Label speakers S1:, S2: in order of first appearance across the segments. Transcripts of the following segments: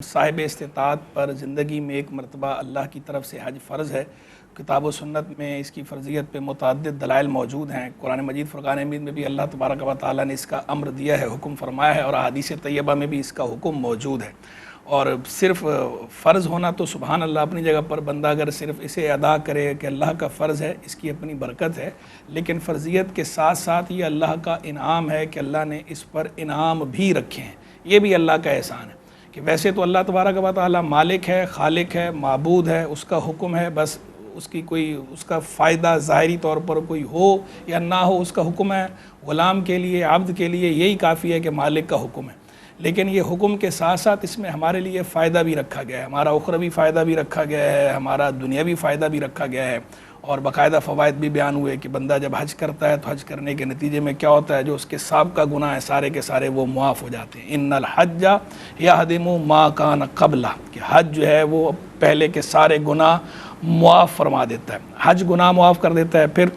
S1: صاحب استطاعت پر زندگی میں ایک مرتبہ اللہ کی طرف سے حج فرض ہے۔ کتاب و سنت میں اس کی فرضیت پہ متعدد دلائل موجود ہیں۔ قرآن مجید فرقان حمید میں بھی اللہ تبارک و تعالیٰ نے اس کا امر دیا ہے، حکم فرمایا ہے، اور احادیث طیبہ میں بھی اس کا حکم موجود ہے۔ اور صرف فرض ہونا تو سبحان اللہ اپنی جگہ پر، بندہ اگر صرف اسے ادا کرے کہ اللہ کا فرض ہے، اس کی اپنی برکت ہے، لیکن فرضیت کے ساتھ ساتھ یہ اللہ کا انعام ہے کہ اللہ نے اس پر انعام بھی رکھے ہیں۔ یہ بھی اللہ کا احسان ہے کہ ویسے تو اللہ تبارک و تعالیٰ مالک ہے، خالق ہے، معبود ہے، اس کا حکم ہے، بس اس کا فائدہ ظاہری طور پر کوئی ہو یا نہ ہو، اس کا حکم ہے غلام کے لیے، عبد کے لیے یہی کافی ہے کہ مالک کا حکم ہے۔ لیکن یہ حکم کے ساتھ ساتھ اس میں ہمارے لیے فائدہ بھی رکھا گیا ہے، ہمارا اخروی فائدہ بھی رکھا گیا ہے، ہمارا دنیاوی فائدہ بھی رکھا گیا ہے، اور باقاعدہ فوائد بھی بیان ہوئے کہ بندہ جب حج کرتا ہے تو حج کرنے کے نتیجے میں کیا ہوتا ہے، جو اس کے سابقہ گناہ ہیں سارے کے سارے وہ معاف ہو جاتے ہیں۔ ان الحج یہدم ما کان قبلہ، کہ حج جو ہے وہ پہلے کے سارے گناہ معاف فرما دیتا ہے، حج گناہ معاف کر دیتا ہے۔ پھر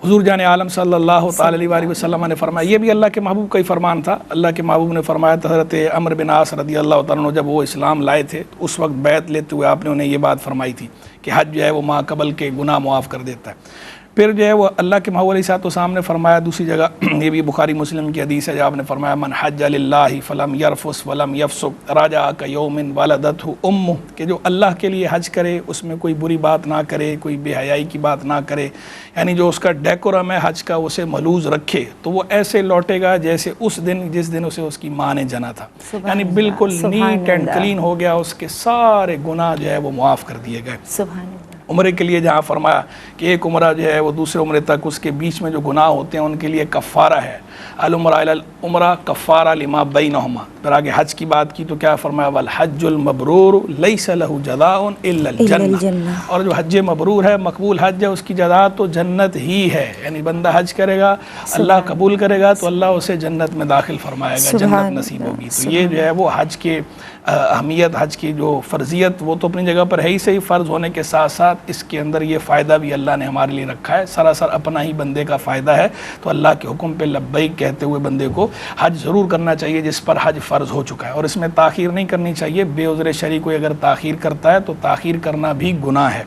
S1: حضور جان عالم صلی اللہ تعالی علیہ وآلہ وسلم نے فرمایا، یہ بھی اللہ کے محبوب کا ہی فرمان تھا، اللہ کے محبوب نے فرمایا، حضرت عمرو بن عاص رضی اللہ تعالیٰ عنہ جب وہ اسلام لائے تھے تو اس وقت بیعت لیتے ہوئے آپ نے انہیں یہ بات فرمائی تھی کہ حج جو ہے وہ ما قبل کے گناہ معاف کر دیتا ہے۔ پھر جو ہے وہ اللہ کے محبوب علیہ السلام نے فرمایا دوسری جگہ، یہ بھی بخاری مسلم کی حدیث ہے، جب آپ نے فرمایا من حج للہ فلم یرفس ولم یفسق رجع کیوم ولدتہ امہ، کہ جو اللہ کے لیے حج کرے اس میں کوئی بری بات نہ کرے، کوئی بے حیائی کی بات نہ کرے، یعنی جو اس کا ڈیکورم ہے حج کا اسے ملوز رکھے، تو وہ ایسے لوٹے گا جیسے اس دن جس دن اسے اس کی ماں نے جنا تھا، یعنی بالکل نیٹ اینڈ کلین ہو گیا، اس کے سارے گناہ جو ہے وہ معاف کر دیے گئے۔
S2: سبحان اللہ۔
S1: عمرے کے لیے جہاں فرمایا کہ ایک عمرہ جو ہے وہ دوسرے عمرے تک اس کے بیچ میں جو گناہ ہوتے ہیں ان کے لیے کفارہ ہے، العمرہ الی العمرہ کفارہ لما بینہما۔ پھر آگے حج کی بات کی تو کیا فرمایا، والحج المبرور لیس لہ جزاء الا الجنہ، اور جو حج مبرور ہے، مقبول حج ہے، اس کی جزا تو جنت ہی ہے، یعنی بندہ حج کرے گا، اللہ قبول کرے گا تو اللہ اسے جنت میں داخل فرمائے گا، جنت نصیب ہوگی۔ تو یہ جو ہے وہ حج کے اہمیت، حج کی جو فرضیت وہ تو اپنی جگہ پر ہے ہی صحیح، فرض ہونے کے ساتھ ساتھ اس کے اندر یہ فائدہ بھی اللہ نے ہمارے لیے رکھا ہے، سراسر اپنا ہی بندے کا فائدہ ہے۔ تو اللہ کے حکم پہ لبیک کہتے ہوئے بندے کو حج ضرور کرنا چاہیے جس پر حج فرض ہو چکا ہے، اور اس میں تاخیر نہیں کرنی چاہیے۔ بے عذر شرعی کوئی اگر تاخیر کرتا ہے تو تاخیر کرنا بھی گناہ ہے۔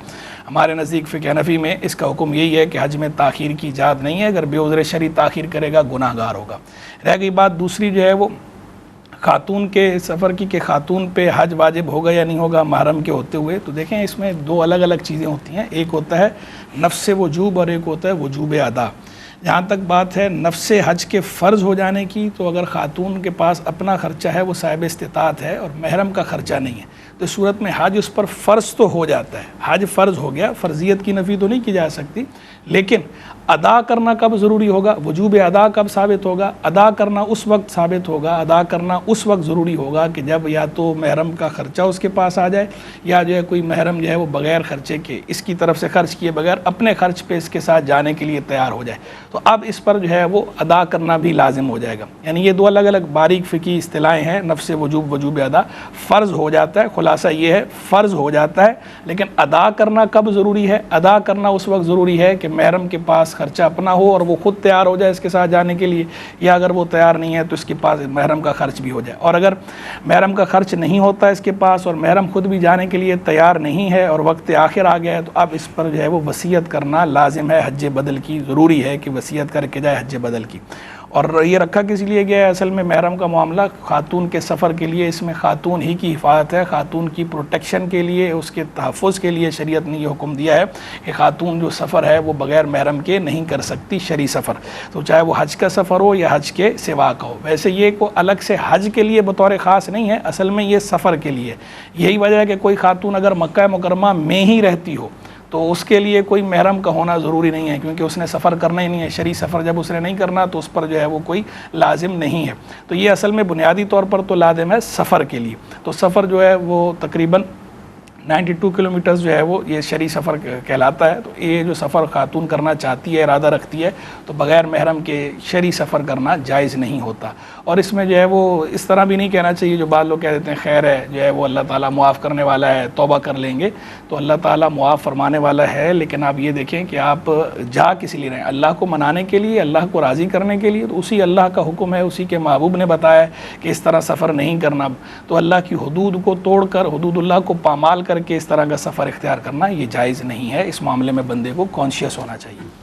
S1: ہمارے نزدیک فقہ حنفی میں اس کا حکم یہی ہے کہ حج میں تاخیر کی اجازت نہیں ہے، اگر بے عذر شرعی تاخیر کرے گا گناہ گار ہوگا۔ رہ گئی بات دوسری جو ہے وہ خاتون کے سفر کی، کہ خاتون پہ حج واجب ہوگا یا نہیں ہوگا محرم کے ہوتے ہوئے، تو دیکھیں اس میں دو الگ الگ چیزیں ہوتی ہیں، ایک ہوتا ہے نفس وجوب اور ایک ہوتا ہے وجوب ادا۔ جہاں تک بات ہے نفس حج کے فرض ہو جانے کی، تو اگر خاتون کے پاس اپنا خرچہ ہے، وہ صاحب استطاعت ہے اور محرم کا خرچہ نہیں ہے، تو اس صورت میں حج اس پر فرض تو ہو جاتا ہے، حج فرض ہو گیا، فرضیت کی نفی تو نہیں کی جا سکتی، لیکن ادا کرنا کب ضروری ہوگا، وجوب ادا کب ثابت ہوگا، ادا کرنا اس وقت ثابت ہوگا، ادا کرنا اس وقت ضروری ہوگا کہ جب یا تو محرم کا خرچہ اس کے پاس آ جائے، یا جو ہے کوئی محرم جو ہے وہ بغیر خرچے کے، اس کی طرف سے خرچ کیے بغیر اپنے خرچ پہ اس کے ساتھ جانے کے لیے تیار ہو جائے، تو اب اس پر جو ہے وہ ادا کرنا بھی لازم ہو جائے گا۔ یعنی یہ دو الگ الگ باریک فقہی اصطلاحیں ہیں، نفس وجوب، وجوب ادا۔ فرض ہو جاتا ہے، خلاصہ یہ ہے فرض ہو جاتا ہے، لیکن ادا کرنا کب ضروری ہے، ادا کرنا اس وقت ضروری ہے کہ محرم کے پاس خرچہ اپنا ہو اور وہ خود تیار ہو جائے اس کے ساتھ جانے کے لیے، یا اگر وہ تیار نہیں ہے تو اس کے پاس محرم کا خرچ بھی ہو جائے، اور اگر محرم کا خرچ نہیں ہوتا اس کے پاس اور محرم خود بھی جانے کے لیے تیار نہیں ہے اور وقت آخر آ گیا ہے، تو اب اس پر جو ہے وہ وصیت کرنا لازم ہے، حج بدل کی ضروری ہے کہ وصیت کر کے جائے حج بدل کی۔ اور یہ رکھا کس لیے گیا ہے، اصل میں محرم کا معاملہ خاتون کے سفر کے لیے، اس میں خاتون ہی کی حفاظت ہے، خاتون کی پروٹیکشن کے لیے، اس کے تحفظ کے لیے شریعت نے یہ حکم دیا ہے کہ خاتون جو سفر ہے وہ بغیر محرم کے نہیں کر سکتی شرعی سفر، تو چاہے وہ حج کا سفر ہو یا حج کے سوا کا ہو۔ ویسے یہ کوئی الگ سے حج کے لیے بطور خاص نہیں ہے، اصل میں یہ سفر کے لیے، یہی وجہ ہے کہ کوئی خاتون اگر مکہ مکرمہ میں ہی رہتی ہو تو اس کے لیے کوئی محرم کا ہونا ضروری نہیں ہے، کیونکہ اس نے سفر کرنا ہی نہیں ہے، شرعی سفر جب اس نے نہیں کرنا تو اس پر جو ہے وہ کوئی لازم نہیں ہے۔ تو یہ اصل میں بنیادی طور پر تو لازم ہے سفر کے لیے، تو سفر جو ہے وہ تقریباً 92 کلومیٹرز جو ہے وہ یہ شرعی سفر کہلاتا ہے. تو یہ جو سفر خاتون کرنا چاہتی ہے، ارادہ رکھتی ہے، تو بغیر محرم کے شرعی سفر کرنا جائز نہیں ہوتا. اور اس میں جو ہے وہ اس طرح بھی نہیں کہنا چاہیے جو بعض لوگ کہہ دیتے ہیں خیر ہے جو ہے وہ اللہ تعالیٰ معاف کرنے والا ہے، توبہ کر لیں گے. تو اللہ تعالیٰ معاف فرمانے والا ہے، لیکن آپ یہ دیکھیں کہ آپ جا کس لیے رہے ہیں؟ اللہ کو منانے کے لیے، اللہ کو راضی کرنے کے لیے. تو اسی اللہ کا حکم ہے، اسی کے محبوب نے بتایا ہے کہ اس طرح سفر نہیں کرنا. تو اللہ کی حدود کو توڑ کر، حدود اللہ کو پامال کر کے اس طرح کا سفر اختیار کرنا یہ جائز نہیں ہے. اس معاملے میں بندے کو کانشیس ہونا چاہیے.